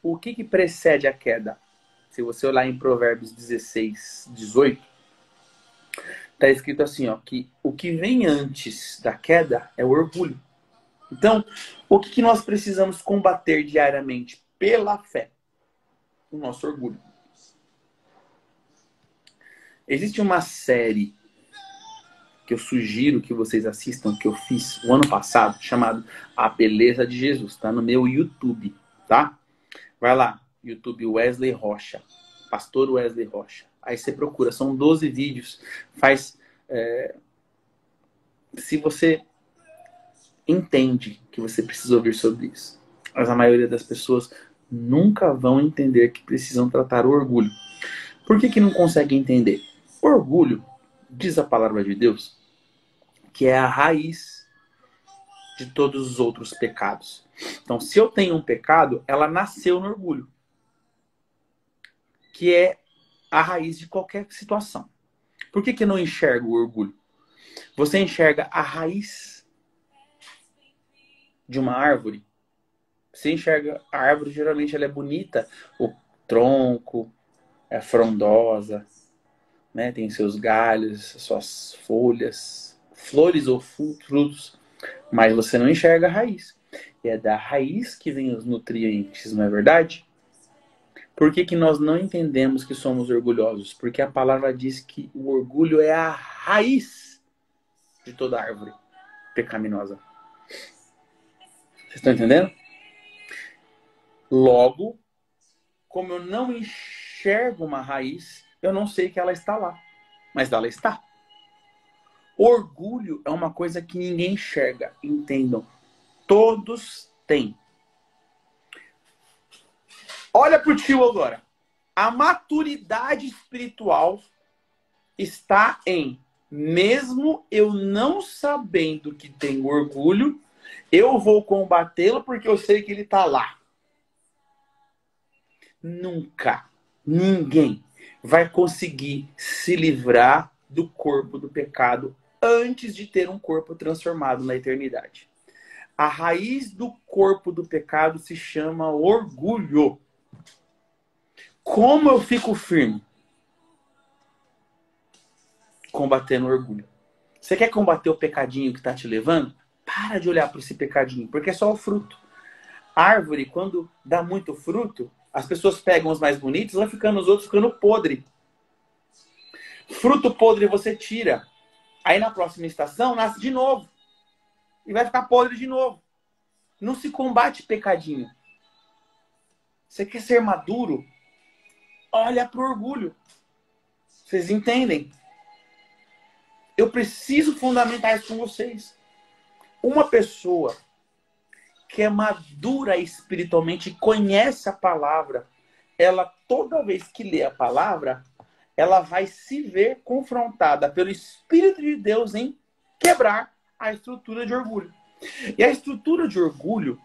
o que que precede a queda? Se você olhar em Provérbios 16, 18, está escrito assim, ó, que o que vem antes da queda é o orgulho. Então, o que que nós precisamos combater diariamente pela fé? O nosso orgulho. Existe uma série que eu sugiro que vocês assistam, que eu fiz o ano passado, chamado A Beleza de Jesus. Tá no meu YouTube, tá? Vai lá, YouTube Wesley Rocha, Pastor Wesley Rocha. Aí você procura, são 12 vídeos. Se você entende que você precisa ouvir sobre isso, mas a maioria das pessoas nunca vão entender que precisam tratar o orgulho. Por que que não consegue entender? O orgulho, diz a palavra de Deus, que é a raiz de todos os outros pecados. Então, se eu tenho um pecado, ela nasceu no orgulho, que é a raiz de qualquer situação. Por que que eu não enxergo o orgulho? Você enxerga a raiz de uma árvore. Você enxerga a árvore, geralmente ela é bonita, o tronco é frondosa, né? Tem seus galhos, suas folhas, flores ou frutos, mas você não enxerga a raiz. E é da raiz que vem os nutrientes, não é verdade? Por que que nós não entendemos que somos orgulhosos? Porque a palavra diz que o orgulho é a raiz de toda árvore pecaminosa. Vocês estão entendendo? Logo, como eu não enxergo uma raiz, eu não sei que ela está lá. Mas ela está. Orgulho é uma coisa que ninguém enxerga. Entendam. Todos têm. Olha pro tio agora. A maturidade espiritual está em, mesmo eu não sabendo que tenho orgulho, eu vou combatê-lo porque eu sei que ele está lá. Nunca, ninguém vai conseguir se livrar do corpo do pecado antes de ter um corpo transformado na eternidade. A raiz do corpo do pecado se chama orgulho. Como eu fico firme? Combatendo o orgulho. Você quer combater o pecadinho que está te levando? Para de olhar para esse pecadinho, porque é só o fruto. A árvore, quando dá muito fruto, as pessoas pegam os mais bonitos, vão ficando os outros ficando podre. Fruto podre você tira. Aí na próxima estação nasce de novo. E vai ficar podre de novo. Não se combate pecadinho. Você quer ser maduro? Olha pro orgulho. Vocês entendem? Eu preciso fundamentar isso com vocês. Uma pessoa que é madura espiritualmente e conhece a palavra, ela toda vez que lê a palavra, ela vai se ver confrontada pelo Espírito de Deus em quebrar a estrutura de orgulho. E a estrutura de orgulho,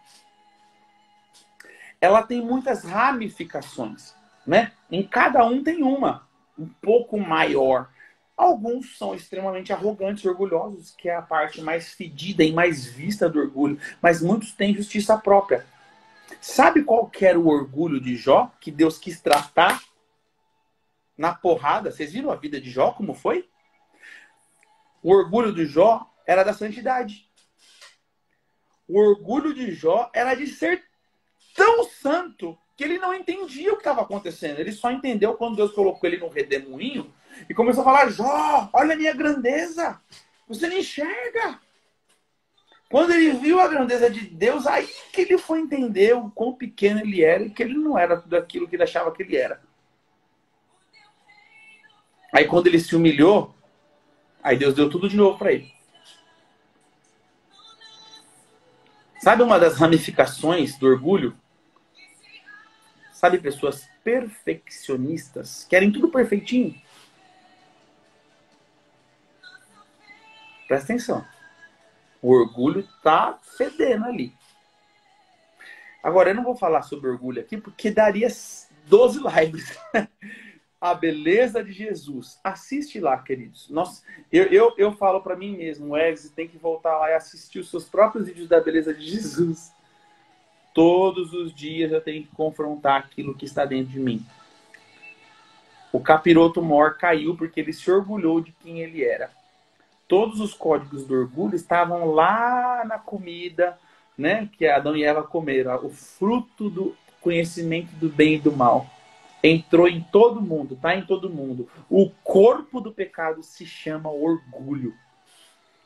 ela tem muitas ramificações, né? Em cada um tem uma, um pouco maior. Alguns são extremamente arrogantes e orgulhosos, que é a parte mais fedida e mais vista do orgulho. Mas muitos têm justiça própria. Sabe qual que era o orgulho de Jó, que Deus quis tratar na porrada? Vocês viram a vida de Jó, como foi? O orgulho de Jó era da santidade. O orgulho de Jó era de ser tão santo que ele não entendia o que estava acontecendo. Ele só entendeu quando Deus colocou ele num redemoinho e começou a falar: Jó, olha a minha grandeza. Você não enxerga. Quando ele viu a grandeza de Deus, aí que ele foi entender o quão pequeno ele era e que ele não era tudo aquilo que ele achava que ele era. Aí quando ele se humilhou, aí Deus deu tudo de novo para ele. Sabe uma das ramificações do orgulho? Sabe, pessoas perfeccionistas, querem tudo perfeitinho. Presta atenção. O orgulho tá fedendo ali. Agora, eu não vou falar sobre orgulho aqui, porque daria 12 lives. A beleza de Jesus. Assiste lá, queridos. Nossa, eu falo para mim mesmo, Wesley, tem que voltar lá e assistir os seus próprios vídeos da beleza de Jesus. Todos os dias eu tenho que confrontar aquilo que está dentro de mim. O capiroto mor caiu porque ele se orgulhou de quem ele era. Todos os códigos do orgulho estavam lá na comida, né, que Adão e Eva comeram. O fruto do conhecimento do bem e do mal. Entrou em todo mundo, está em todo mundo. O corpo do pecado se chama orgulho.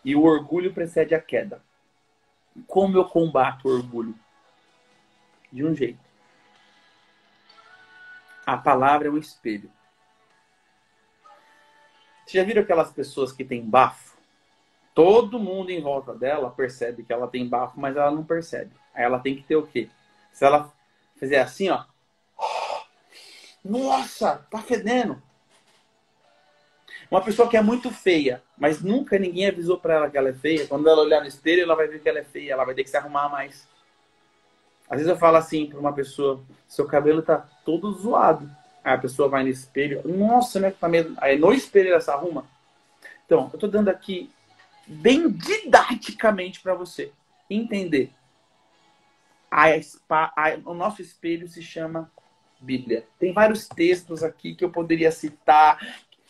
E o orgulho precede a queda. Como eu combato o orgulho? De um jeito. A palavra é um espelho. Você já viram aquelas pessoas que têm bafo? Todo mundo em volta dela percebe que ela tem bafo, mas ela não percebe. Aí ela tem que ter o quê? Se ela fizer assim, ó. Nossa, tá fedendo. Uma pessoa que é muito feia, mas nunca ninguém avisou pra ela que ela é feia. Quando ela olhar no espelho, ela vai ver que ela é feia. Ela vai ter que se arrumar mais. Às vezes eu falo assim pra uma pessoa, seu cabelo tá todo zoado. Aí a pessoa vai no espelho, nossa, né? Tá mesmo. Aí no espelho ela se arruma. Então, eu tô dando aqui bem didaticamente para você entender. O nosso espelho se chama Bíblia. Tem vários textos aqui que eu poderia citar,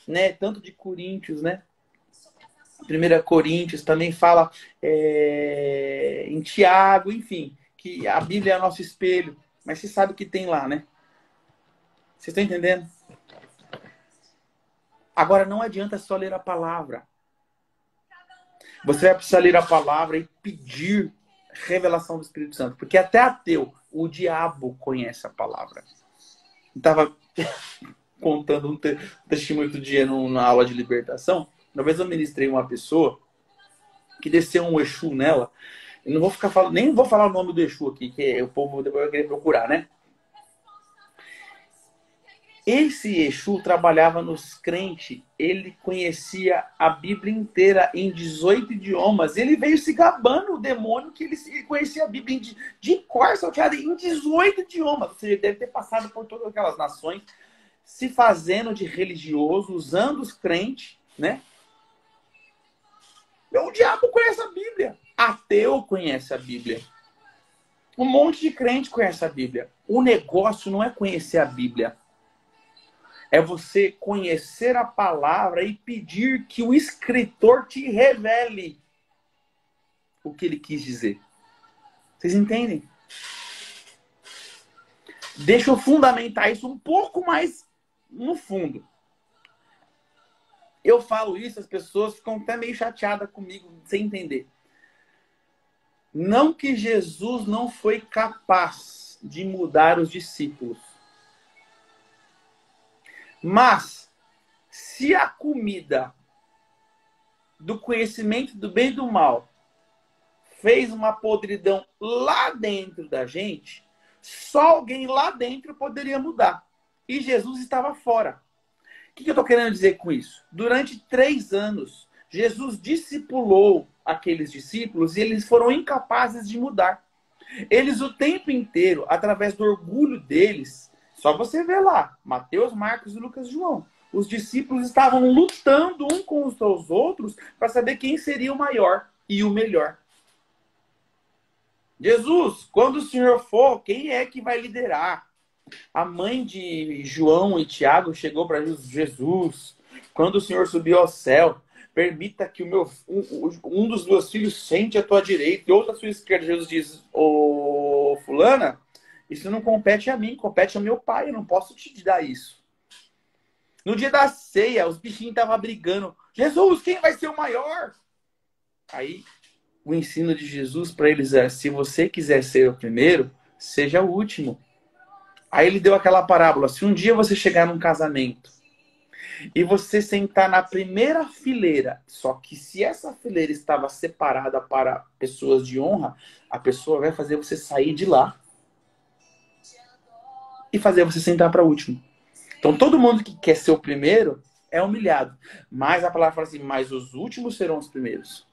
né? Tanto de Coríntios, né? 1 Coríntios também fala em Tiago, enfim, que a Bíblia é o nosso espelho. Mas você sabe o que tem lá, né? Vocês estão entendendo? Agora, não adianta só ler a palavra. Você vai precisar ler a palavra e pedir revelação do Espírito Santo. Porque até ateu, o diabo conhece a palavra. Eu estava contando um testemunho outro dia na aula de libertação. Uma vez eu ministrei uma pessoa que desceu um Exu nela. Eu não vou ficar falando, nem vou falar o nome do Exu aqui, que o povo depois vai querer procurar, né? Esse Exu trabalhava nos crentes, ele conhecia a Bíblia inteira em 18 idiomas. Ele veio se gabando, o demônio, que ele conhecia a Bíblia de cor, salteada em 18 idiomas. Ou seja, ele deve ter passado por todas aquelas nações, se fazendo de religioso, usando os crentes, né? O diabo conhece a Bíblia. Ateu conhece a Bíblia. Um monte de crente conhece a Bíblia. O negócio não é conhecer a Bíblia. É você conhecer a palavra e pedir que o escritor te revele o que ele quis dizer. Vocês entendem? Deixa eu fundamentar isso um pouco mais no fundo. Eu falo isso, as pessoas ficam até meio chateadas comigo, sem entender. Não que Jesus não foi capaz de mudar os discípulos. Mas, se a comida do conhecimento do bem e do mal fez uma podridão lá dentro da gente, só alguém lá dentro poderia mudar. E Jesus estava fora. O que eu estou querendo dizer com isso? Durante 3 anos, Jesus discipulou aqueles discípulos e eles foram incapazes de mudar. Eles o tempo inteiro, através do orgulho deles, só você vê lá, Mateus, Marcos, Lucas e João. Os discípulos estavam lutando um com os seus outros para saber quem seria o maior e o melhor. Jesus, quando o Senhor for, quem é que vai liderar? A mãe de João e Tiago chegou para Jesus. Quando o Senhor subiu ao céu, permita que um dos meus filhos sente à tua direita e outro à sua esquerda. Jesus diz, ô fulana, isso não compete a mim, compete ao meu pai. Eu não posso te dar isso. No dia da ceia, os bichinhos estavam brigando. Jesus, quem vai ser o maior? Aí, o ensino de Jesus para eles é, se você quiser ser o primeiro, seja o último. Aí ele deu aquela parábola. Se um dia você chegar num casamento e você sentar na primeira fileira, só que se essa fileira estava separada para pessoas de honra, a pessoa vai fazer você sair de lá e fazer você sentar para o último. Então todo mundo que quer ser o primeiro é humilhado. Mas a palavra fala assim, mas os últimos serão os primeiros.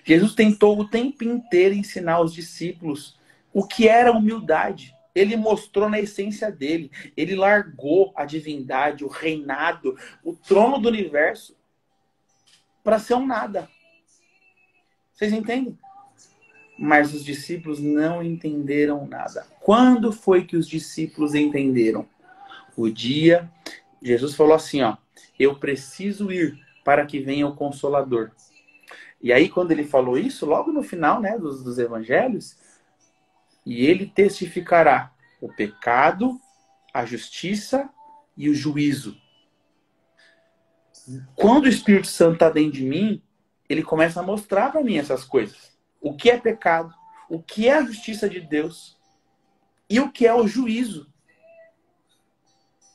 Jesus tentou o tempo inteiro ensinar aos discípulos o que era humildade. Ele mostrou na essência dele. Ele largou a divindade, o reinado, o trono do universo para ser um nada. Vocês entendem? Mas os discípulos não entenderam nada. Quando foi que os discípulos entenderam? O dia, Jesus falou assim, ó, eu preciso ir para que venha o Consolador. E aí, quando ele falou isso, logo no final, né, dos evangelhos, e ele testificará o pecado, a justiça e o juízo. Quando o Espírito Santo está dentro de mim, ele começa a mostrar para mim essas coisas. O que é pecado, o que é a justiça de Deus e o que é o juízo.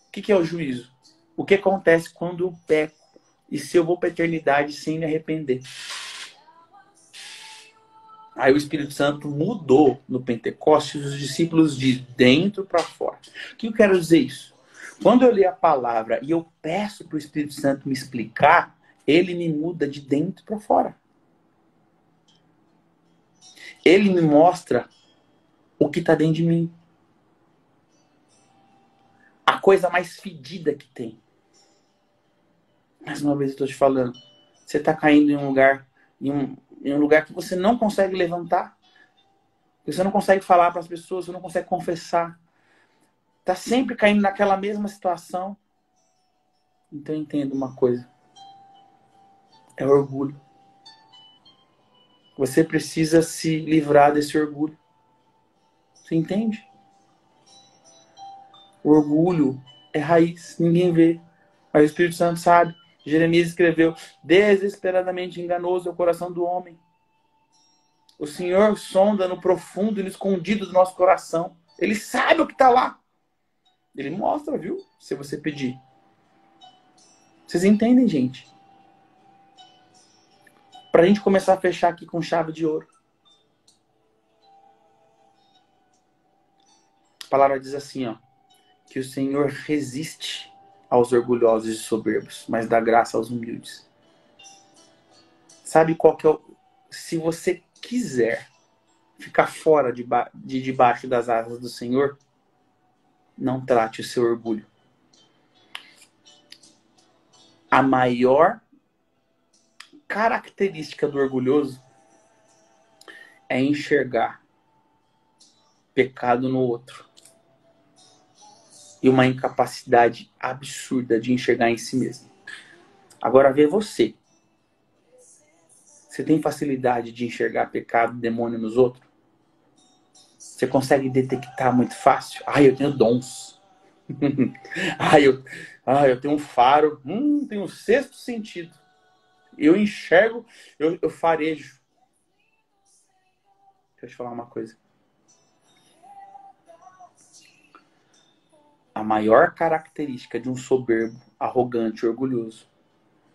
O que é o juízo? O que acontece quando eu peco e se eu vou para a eternidade sem me arrepender. Aí o Espírito Santo mudou no Pentecostes os discípulos de dentro para fora. O que eu quero dizer isso? Quando eu leio a palavra e eu peço para o Espírito Santo me explicar, ele me muda de dentro para fora. Ele me mostra o que está dentro de mim. A coisa mais fedida que tem. Mais uma vez eu estou te falando. Você está caindo em um lugar, em um lugar que você não consegue levantar. Você não consegue falar para as pessoas, você não consegue confessar. Está sempre caindo naquela mesma situação. Então entenda uma coisa. É orgulho. Você precisa se livrar desse orgulho. Você entende? O orgulho é raiz, ninguém vê. Mas o Espírito Santo sabe. Jeremias escreveu, desesperadamente enganoso é o coração do homem. O Senhor sonda no profundo e no escondido do nosso coração. Ele sabe o que está lá. Ele mostra, viu? Se você pedir. Vocês entendem, gente? Para a gente começar a fechar aqui com chave de ouro. A palavra diz assim, ó, que o Senhor resiste aos orgulhosos e soberbos, mas dá graça aos humildes. Sabe qual que é o... Se você quiser ficar fora de debaixo das asas do Senhor, não trate o seu orgulho. A maior característica do orgulhoso é enxergar pecado no outro. E uma incapacidade absurda de enxergar em si mesmo. Agora vê você. Você tem facilidade de enxergar pecado e demônio nos outros? Você consegue detectar muito fácil? Eu tenho dons. Eu tenho um faro. Tenho um sexto sentido. Eu enxergo, eu farejo. Deixa eu te falar uma coisa. A maior característica de um soberbo, arrogante, orgulhoso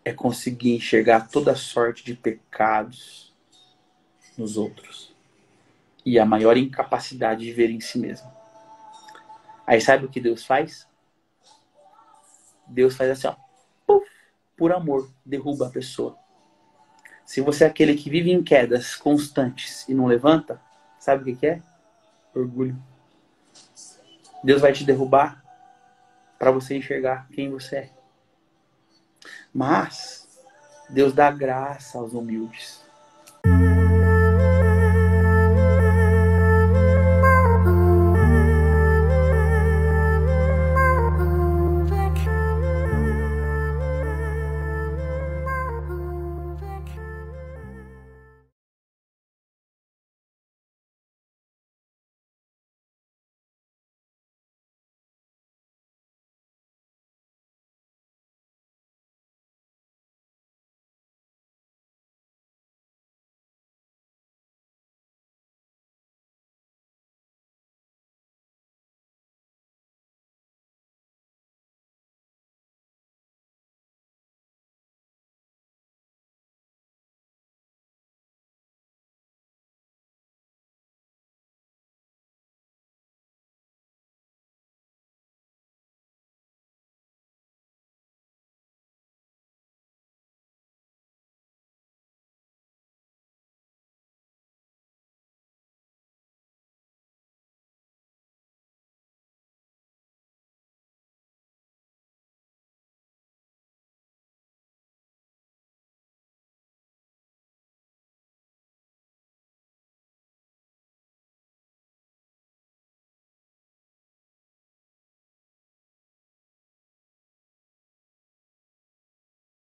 é conseguir enxergar toda sorte de pecados nos outros. E a maior incapacidade de ver em si mesmo. Aí sabe o que Deus faz? Deus faz assim, ó. Puf, por amor, derruba a pessoa. Se você é aquele que vive em quedas constantes e não levanta, sabe o que é? Orgulho. Deus vai te derrubar para você enxergar quem você é. Mas Deus dá graça aos humildes.